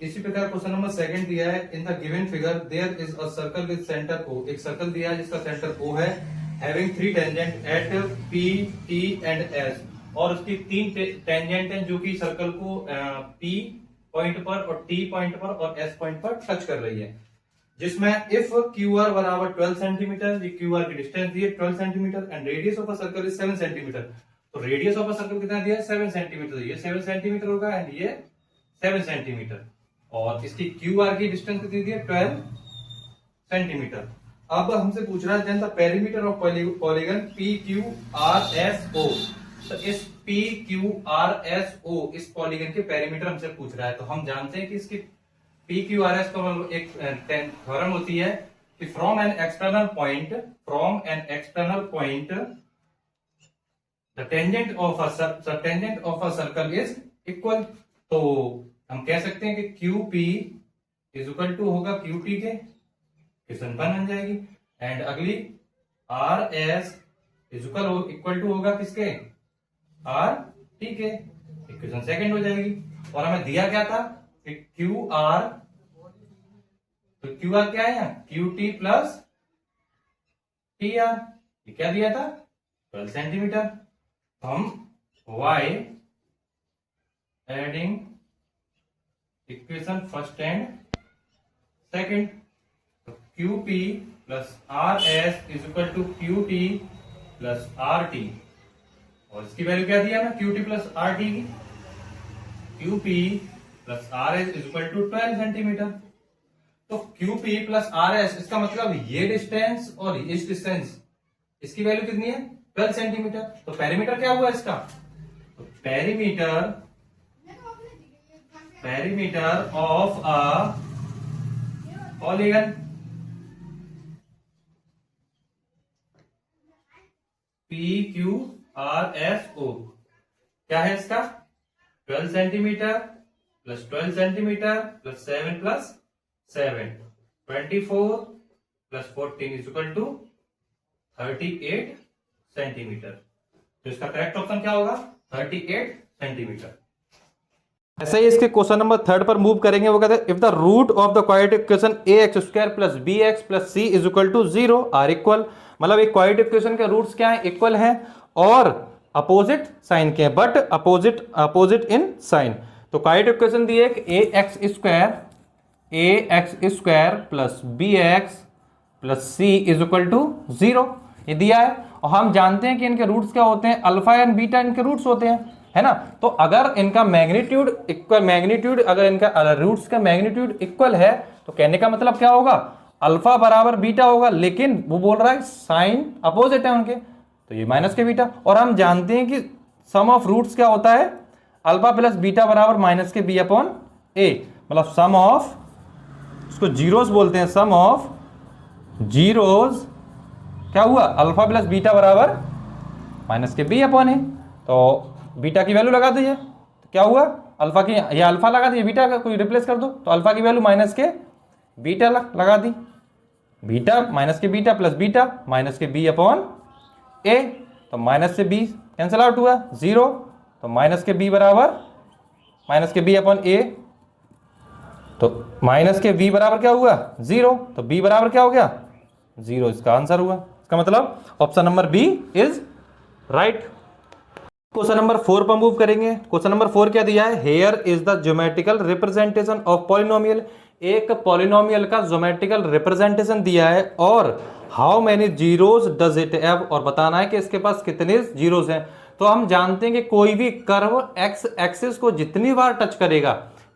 इसी प्रकार question number second दिया है, in the given figure there is a circle with centre O। एक सर्कल दिया है जिसका सेंटर O है, having 3 tangent at P, T and S, और उसकी 3 टेंजेंट हैं जो कि सर्कल को P पॉइंट पर और T पॉइंट पर और S पॉइंट पर टच कर रही है, जिसमें इफ QR बराबर 12 सेंटीमीटर, ये QR की डिस्टेंस दी है 12 centimetre and radius of a circle is 7 centimetre. तो रेडियस ऑफ अ सर्कल कितना दिया है 7 सेंटीमीटर, ये 7 सेंटीमीटर होगा एंड ये 7 सेंटीमीटर, और इसकी QR की डिस्टेंस कितनी दी है 12 सेंटीमीटर। अब हमसे पूछ रहा है the perimeter of polygon PQRSO। तो इस PQRSO इस पॉलीगन के पेरीमीटर हमसे पूछ रहा है। तो हम जानते हैं कि इसकी PQRS का मतलब एक थ्योरम होती है कि from an external point the tangent of a circle is equal. तो हम कह सकते हैं कि QP इज इक्वल टू होगा QT के, इक्वेशन 1 बन जाएगी, एंड अगली RS इज इक्वल टू होगा किसके RT के, इक्वेशन सेकंड हो जाएगी। और हमें दिया क्या था कि QR, तो QR क्या है यहाँ QT प्लस TR, ये क्या दिया था 12 सेंटीमीटर। हम Y adding equation first and second, QP plus RS is equal to QT plus RT, और इसकी वैल्यू क्या दिया ना QT प्लस RT की, QP plus RS is equal to 12 centimetre. तो QP प्लस RS इसका मतलब ये डिस्टेंस और इस डिस्टेंस, इसकी वैल्यू कितनी है 12 सेंटीमीटर। तो पेरीमीटर क्या हुआ इसका, तो perimeter of a polygon PQRSO क्या है इसका 12 centimetre plus 12 centimetre plus 7 plus 7, 24 plus 14 is equal to 38 centimetre. तो इसका करेक्ट ऑप्शन क्या होगा 38 सेंटीमीटर। ऐसे ही इसके क्वेश्चन नंबर 3 पर मूव करेंगे। वो कहते हैं if the root of the quadratic equation ax square plus bx plus c is equal to 0 are equal, मतलब एक क्वाड्रेटिक इक्वेशन के रूट्स क्या है इक्वल हैं और अपोजिट साइन के हैं, बट अपोजिट इन साइन। तो क्वाड्रेटिक इक्वेशन दी है कि ax square plus bx plus c is equal to 0, ये दिया है। और हम जानते हैं कि इनके रूट्स क्या होते हैं, अल्फा एंड बीटा इनके रूट्स होते हैं, है ना। तो अगर इनका मैग्नीट्यूड इक्वल, अगर इनका रूट्स का मैग्नीट्यूड इक्वल है तो कहने का मतलब क्या होगा अल्फा बराबर बीटा होगा, लेकिन वो बोल रहा है साइन अपोजिट है उनके, तो ये माइनस के बीटा। और हम जानते हैं कि सम ऑफ रूट्स क्या होता है अल्फा प्लस बीटा बराबर माइनस के बी अपॉन ए, मतलब सम ऑफ, उसको जीरोस बोलते हैं, सम ऑफ जीरोस क्या हुआ अल्फा प्लस बीटा बराबर माइनस के बी अपॉन ए। तो बीटा की वैल्यू लगा दीजिए, तो क्या हुआ अल्फा की, ये अल्फा लगा दीजिए, बीटा का कोई रिप्लेस कर दो, तो अल्फा की वैल्यू माइनस के बीटा लगा दी, बीटा माइनस के बीटा प्लस बीटा माइनस के बी अपॉन ए, तो माइनस से बी कैंसिल आउट हुआ 0, तो माइनस के बी बराबर माइनस के बी अपॉन ए, तो माइनस के बी बराबर क्या हुआ 0, तो बी बराबर क्या हो गया 0, इसका आंसर हुआ। इसका मतलब option number B is right. Question number 4 पर मूव करेंगे। क्वेश्चन नंबर 4 क्या दिया है, here is the geometrical representation of polynomial. एक पॉलिनोमियल का ज्योमेट्रिकल रिप्रेजेंटेशन दिया है और how many zeros does it have, और बताना है कि इसके पास कितने जीरोस हैं। तो हम जानते हैं कि कोई भी कर्व एक्स एक्सिस को जितनी बार टच करेगा,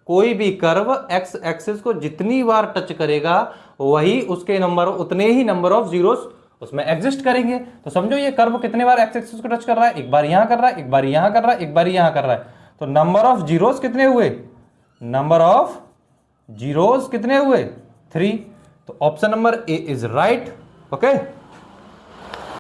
कोई भी कर्व एक्स एक्सिस को जितनी बार टच करेगा वही उसके नंबर, उतने ही नंबर ऑफ जीरोस उसमें एग्जिस्ट करेंगे। तो समझो ये कर्व कितने बार एक्स एक्सिस को टच कर रहा है, एक बार यहां कर रहा है, एक बार यहां कर रहा है, एक बार यहां कर रहा है, तो नंबर ऑफ जीरोस कितने हुए, नंबर ऑफ जीरोस कितने हुए 3। तो option number A is right. Okay.